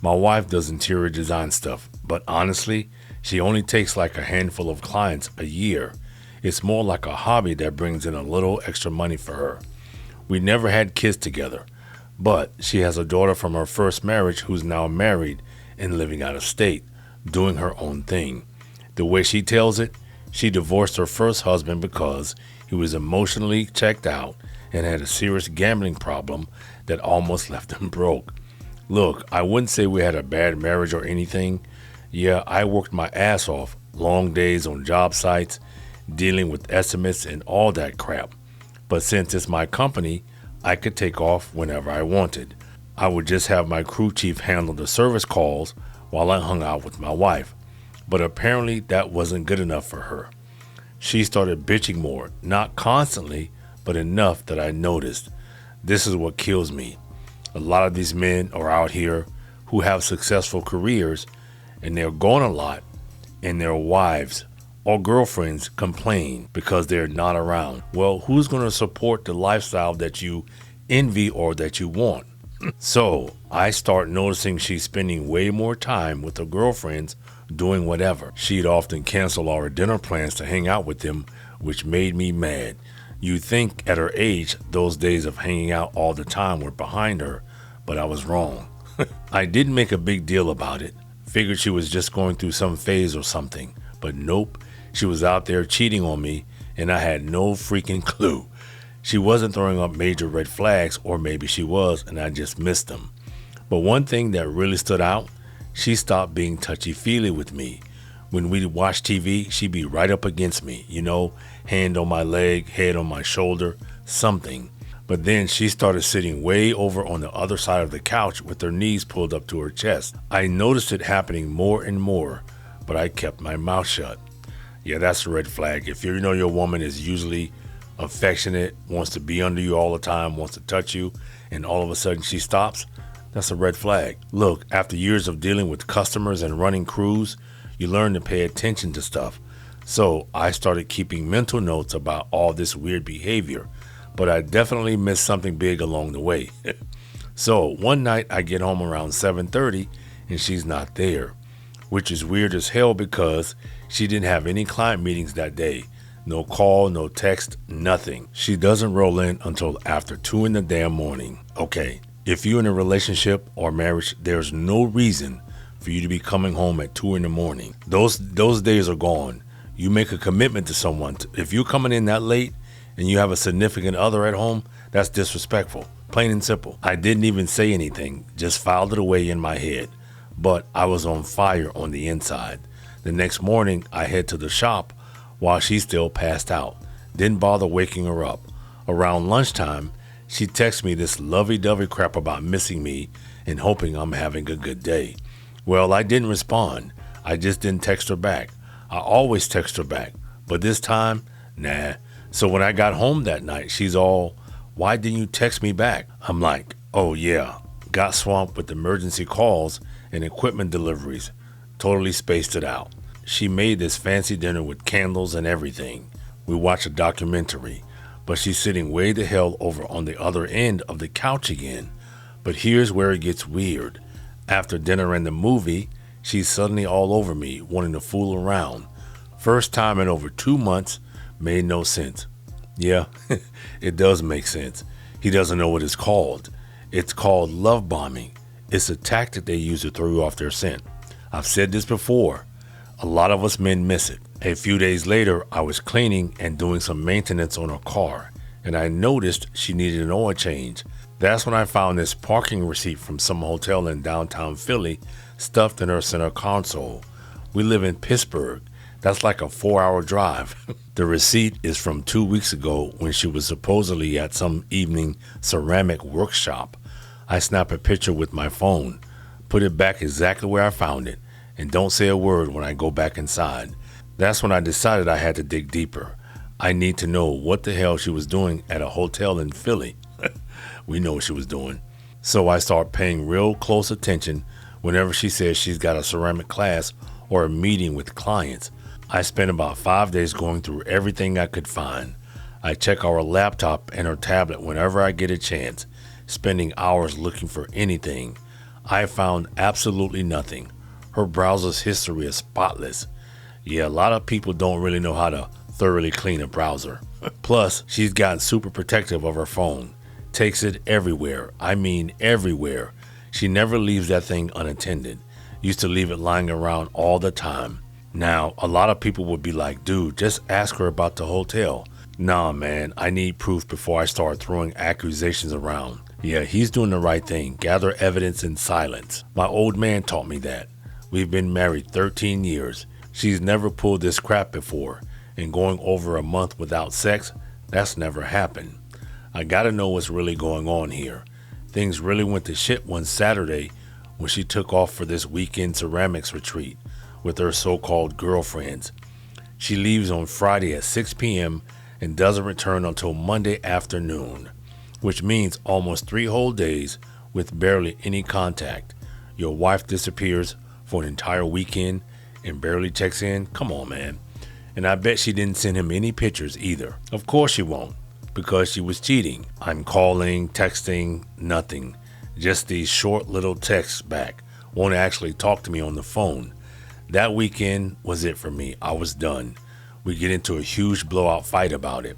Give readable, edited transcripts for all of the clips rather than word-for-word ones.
My wife does interior design stuff, but honestly, she only takes like a handful of clients a year. It's more like a hobby that brings in a little extra money for her. We never had kids together, but she has a daughter from her first marriage who's now married and living out of state, doing her own thing. The way she tells it, she divorced her first husband because he was emotionally checked out and had a serious gambling problem that almost left him broke. Look, I wouldn't say we had a bad marriage or anything. Yeah, I worked my ass off, long days on job sites, dealing with estimates and all that crap. But since it's my company, I could take off whenever I wanted. I would just have my crew chief handle the service calls while I hung out with my wife. But apparently that wasn't good enough for her. She started bitching more, not constantly, but enough that I noticed. This is what kills me. A lot of these men are out here who have successful careers and they're gone a lot, and their wives or girlfriends complain because they're not around. Well, who's going to support the lifestyle that you envy or that you want? So I start noticing she's spending way more time with her girlfriends doing whatever. She'd often cancel our dinner plans to hang out with them, which made me mad. You'd think at her age, those days of hanging out all the time were behind her, but I was wrong. I didn't make a big deal about it. Figured she was just going through some phase or something, but nope. She was out there cheating on me, and I had no freaking clue. She wasn't throwing up major red flags, or maybe she was, and I just missed them. But one thing that really stood out, she stopped being touchy-feely with me. When we'd watch TV, she'd be right up against me, hand on my leg, head on my shoulder, something. But then she started sitting way over on the other side of the couch with her knees pulled up to her chest. I noticed it happening more and more, but I kept my mouth shut. Yeah, that's a red flag. If your woman is usually affectionate, wants to be under you all the time, wants to touch you, and all of a sudden she stops, that's a red flag. Look, after years of dealing with customers and running crews, you learn to pay attention to stuff. So I started keeping mental notes about all this weird behavior, but I definitely missed something big along the way. So one night I get home around 7:30 and she's not there, which is weird as hell because she didn't have any client meetings that day. No call, no text, nothing. She doesn't roll in until after 2 in the damn morning. Okay, if you're in a relationship or marriage, there's no reason for you to be coming home at 2 in the morning. Those days are gone. You make a commitment to someone. If you're coming in that late and you have a significant other at home, that's disrespectful. Plain and simple. I didn't even say anything, just filed it away in my head. But I was on fire on the inside. The next morning, I head to the shop while she's still passed out. Didn't bother waking her up. Around lunchtime, she texts me this lovey-dovey crap about missing me and hoping I'm having a good day. Well, I didn't respond. I just didn't text her back. I always text her back, but this time, nah. So when I got home that night, she's all, "Why didn't you text me back?" I'm like, "Oh yeah, got swamped with emergency calls and equipment deliveries. Totally spaced it out." She made this fancy dinner with candles and everything. We watched a documentary, but she's sitting way the hell over on the other end of the couch again. But here's where it gets weird. After dinner and the movie, she's suddenly all over me, wanting to fool around. First time in over 2 months, made no sense. Yeah, it does make sense. He doesn't know what it's called. It's called love bombing. It's a tactic they use to throw you off their scent. I've said this before. A lot of us men miss it. A few days later, I was cleaning and doing some maintenance on her car, and I noticed she needed an oil change. That's when I found this parking receipt from some hotel in downtown Philly stuffed in her center console. We live in Pittsburgh. That's like a 4-hour drive. The receipt is from 2 weeks ago when she was supposedly at some evening ceramic workshop. I snap a picture with my phone, put it back exactly where I found it, and don't say a word when I go back inside. That's when I decided I had to dig deeper. I need to know what the hell she was doing at a hotel in Philly. We know what she was doing. So I start paying real close attention whenever she says she's got a ceramic class or a meeting with clients. I spent about 5 days going through everything I could find. I check our laptop and her tablet whenever I get a chance, spending hours looking for anything. I found absolutely nothing. Her browser's history is spotless. Yeah, a lot of people don't really know how to thoroughly clean a browser. Plus, she's gotten super protective of her phone. Takes it everywhere. I mean everywhere. She never leaves that thing unattended. Used to leave it lying around all the time. Now, a lot of people would be like, dude, just ask her about the hotel. Nah, man, I need proof before I start throwing accusations around. Yeah, he's doing the right thing. Gather evidence in silence. My old man taught me that. We've been married 13 years. She's never pulled this crap before. And going over a month without sex, that's never happened. I gotta know what's really going on here. Things really went to shit one Saturday when she took off for this weekend ceramics retreat with her so-called girlfriends. She leaves on Friday at 6 p.m. and doesn't return until Monday afternoon, which means almost 3 whole days with barely any contact. Your wife disappears for an entire weekend and barely checks in? Come on, man. And I bet she didn't send him any pictures either. Of course she won't, because she was cheating. I'm calling, texting, nothing. Just these short little texts back. Won't actually talk to me on the phone. That weekend was it for me. I was done. We get into a huge blowout fight about it.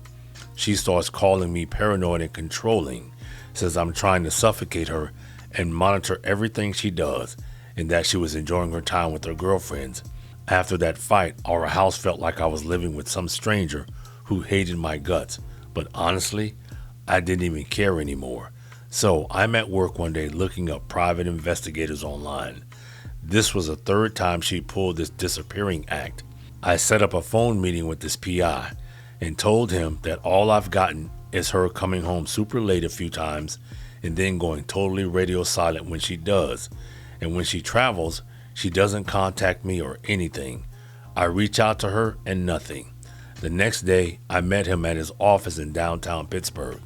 She starts calling me paranoid and controlling. Says I'm trying to suffocate her and monitor everything she does, and that she was enjoying her time with her girlfriends. After that fight, our house felt like I was living with some stranger who hated my guts. But honestly, I didn't even care anymore. So I'm at work one day looking up private investigators online. This was the 3rd time she pulled this disappearing act. I set up a phone meeting with this PI and told him that all I've gotten is her coming home super late a few times and then going totally radio silent when she does. And when she travels, she doesn't contact me or anything. I reach out to her and nothing. The next day, I met him at his office in downtown Pittsburgh.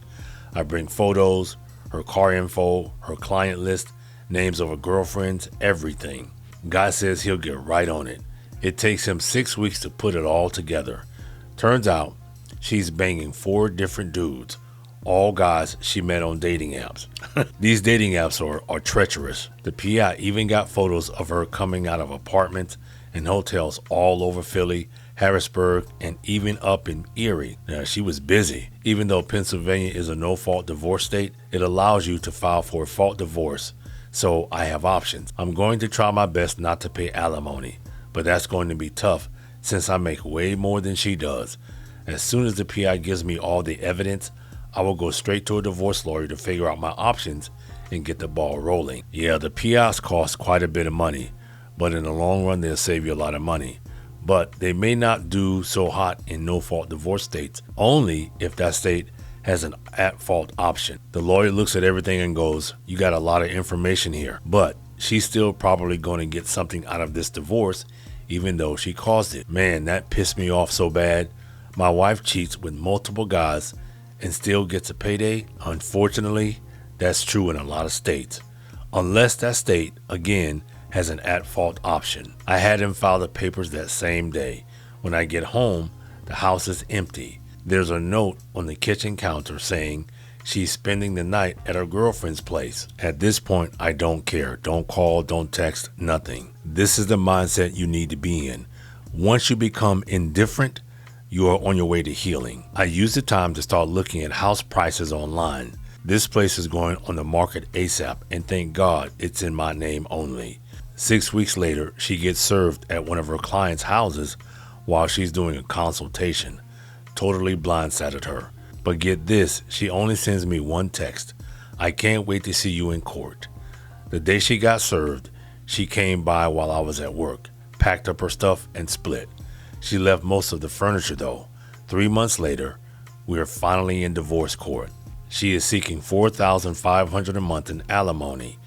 I bring photos, her car info, her client list, names of her girlfriends, everything. Guy says he'll get right on it. It takes him 6 weeks to put it all together. Turns out, she's banging 4 different dudes, all guys she met on dating apps. These dating apps are treacherous. The PI even got photos of her coming out of apartments and hotels all over Philly, Harrisburg, and even up in Erie. Now, she was busy. Even though Pennsylvania is a no-fault divorce state, it allows you to file for a fault divorce. So I have options. I'm going to try my best not to pay alimony, but that's going to be tough since I make way more than she does. As soon as the PI gives me all the evidence, I will go straight to a divorce lawyer to figure out my options and get the ball rolling. Yeah, the PIs cost quite a bit of money, but in the long run, they'll save you a lot of money. But they may not do so hot in no-fault divorce states, only if that state has an at-fault option. The lawyer looks at everything and goes, you got a lot of information here, but she's still probably going to get something out of this divorce, even though she caused it. Man, that pissed me off so bad. My wife cheats with multiple guys and still gets a payday. Unfortunately, that's true in a lot of states, unless that state, again, has an at-fault option. I had him file the papers that same day. When I get home, the house is empty. There's a note on the kitchen counter saying she's spending the night at her girlfriend's place. At this point, I don't care. Don't call, don't text, nothing. This is the mindset you need to be in. Once you become indifferent, you are on your way to healing. I use the time to start looking at house prices online. This place is going on the market ASAP, and thank God it's in my name only. 6 weeks later, she gets served at one of her clients' houses while she's doing a consultation. Totally blindsided her. But get this, she only sends me one text. I can't wait to see you in court. The day she got served, she came by while I was at work, packed up her stuff, and split. She left most of the furniture though. 3 months later, we are finally in divorce court. She is seeking $4,500 a month in alimony,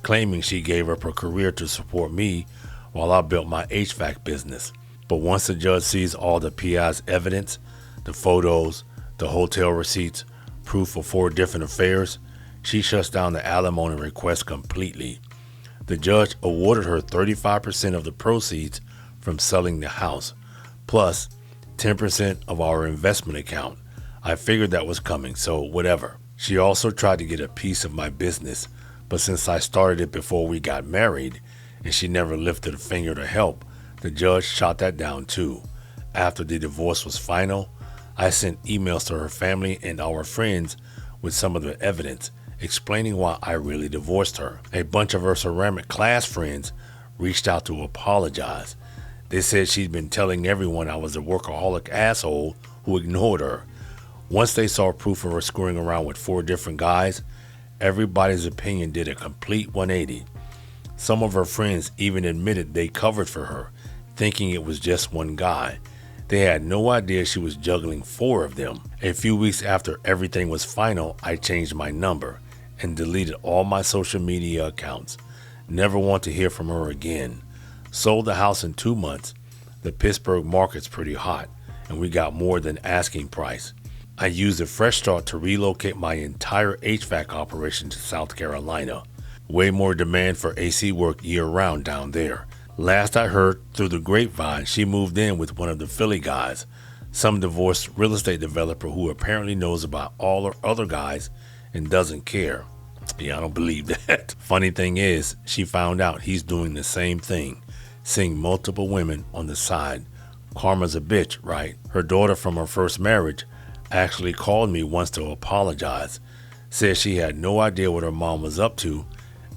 claiming she gave up her career to support me while I built my HVAC business. But once the judge sees all the PI's evidence, the photos, the hotel receipts, proof of 4 different affairs, she shuts down the alimony request completely. The judge awarded her 35% of the proceeds from selling the house, plus 10% of our investment account. I figured that was coming, so whatever. She also tried to get a piece of my business, But since I started it before we got married and she never lifted a finger to help, the judge shot that down too. After the divorce was final, I sent emails to her family and our friends with some of the evidence explaining why I really divorced her. A bunch of her ceramic class friends reached out to apologize. They said she'd been telling everyone I was a workaholic asshole who ignored her. Once they saw proof of her screwing around with 4 different guys, everybody's opinion did a complete 180. Some of her friends even admitted they covered for her, thinking it was just one guy. They had no idea she was juggling 4 of them. A few weeks after everything was final, I changed my number and deleted all my social media accounts. Never want to hear from her again. Sold the house in 2 months. The Pittsburgh market's pretty hot, and we got more than asking price. I used a fresh start to relocate my entire HVAC operation to South Carolina. Way more demand for AC work year-round down there. Last I heard, through the grapevine, she moved in with one of the Philly guys, some divorced real estate developer who apparently knows about all her other guys and doesn't care. Yeah, I don't believe that. Funny thing is, she found out he's doing the same thing, seeing multiple women on the side. Karma's a bitch, right? Her daughter from her first marriage actually called me once to apologize, said she had no idea what her mom was up to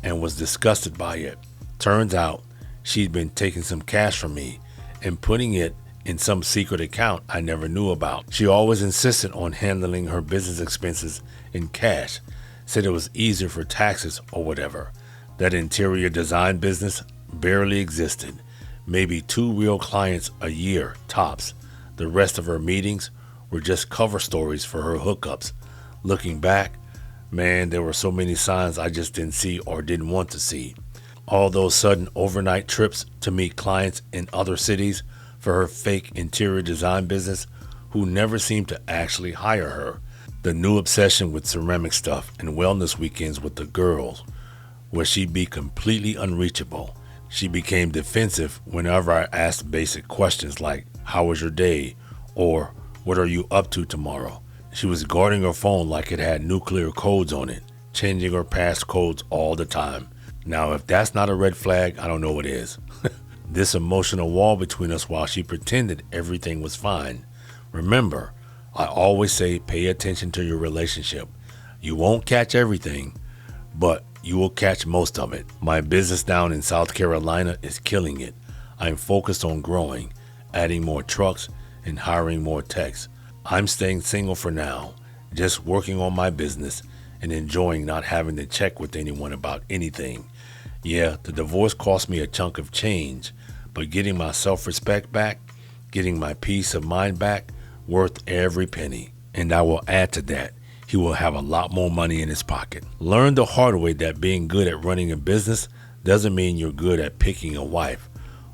and was disgusted by it. Turns out, she'd been taking some cash from me and putting it in some secret account I never knew about. She always insisted on handling her business expenses in cash, said it was easier for taxes or whatever. That interior design business barely existed. Maybe 2 real clients a year, tops. The rest of her meetings were just cover stories for her hookups. Looking back, man, there were so many signs I just didn't see or didn't want to see. All those sudden overnight trips to meet clients in other cities for her fake interior design business who never seemed to actually hire her. The new obsession with ceramic stuff and wellness weekends with the girls, where she'd be completely unreachable. She became defensive whenever I asked basic questions like, "How was your day?" or "What are you up to tomorrow?" She was guarding her phone like it had nuclear codes on it, changing her passcodes all the time. Now, if that's not a red flag, I don't know what is. This emotional wall between us while she pretended everything was fine. Remember, I always say pay attention to your relationship. You won't catch everything, but you will catch most of it. My business down in South Carolina is killing it. I'm focused on growing, adding more trucks, and hiring more techs. I'm staying single for now, just working on my business and enjoying not having to check with anyone about anything. Yeah, the divorce cost me a chunk of change, but getting my self-respect back, getting my peace of mind back, worth every penny. And I will add to that, he will have a lot more money in his pocket. Learn the hard way that being good at running a business doesn't mean you're good at picking a wife.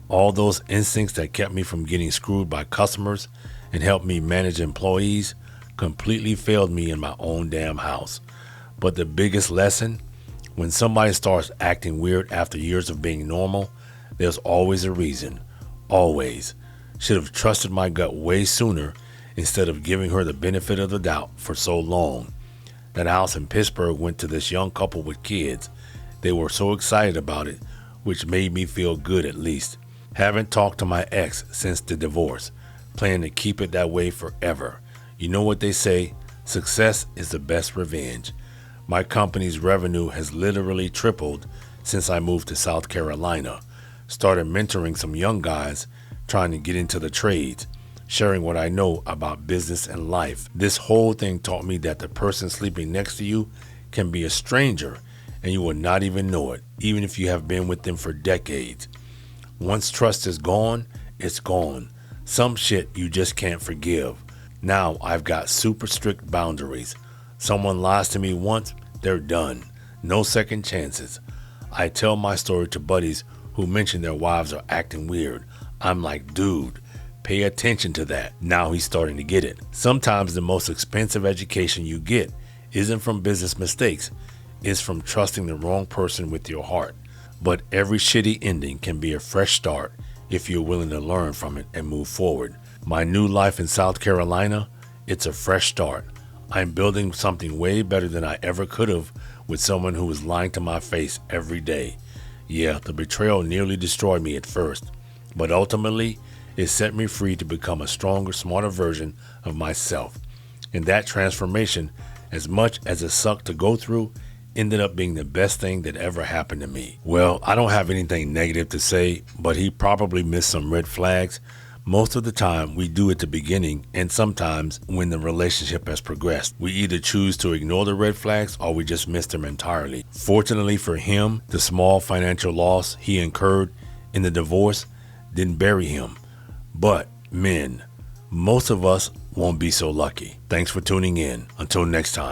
All those instincts that kept me from getting screwed by customers and helped me manage employees completely failed me in my own damn house. But the biggest lesson, when somebody starts acting weird after years of being normal, there's always a reason. Always. Should have trusted my gut way sooner instead of giving her the benefit of the doubt for so long. That house in Pittsburgh went to this young couple with kids. They were so excited about it, which made me feel good at least. Haven't talked to my ex since the divorce. Plan to keep it that way forever. You know what they say, success is the best revenge. My company's revenue has literally tripled since I moved to South Carolina. Started mentoring some young guys trying to get into the trades, sharing what I know about business and life. This whole thing taught me that the person sleeping next to you can be a stranger and you will not even know it, even if you have been with them for decades. Once trust is gone, it's gone. Some shit you just can't forgive. Now I've got super strict boundaries. Someone lies to me once, they're done. No second chances. I tell my story to buddies who mention their wives are acting weird. I'm like, dude, pay attention to that. Now he's starting to get it. Sometimes the most expensive education you get isn't from business mistakes. It's from trusting the wrong person with your heart. But every shitty ending can be a fresh start if you're willing to learn from it and move forward. My new life in South Carolina, it's a fresh start. I'm building something way better than I ever could have with someone who was lying to my face every day. Yeah, the betrayal nearly destroyed me at first, but ultimately, it set me free to become a stronger, smarter version of myself. And that transformation, as much as it sucked to go through, ended up being the best thing that ever happened to me. Well, I don't have anything negative to say, but he probably missed some red flags. Most of the time, we do at the beginning, and sometimes when the relationship has progressed. We either choose to ignore the red flags or we just miss them entirely. Fortunately for him, the small financial loss he incurred in the divorce didn't bury him. But men, most of us won't be so lucky. Thanks for tuning in. Until next time.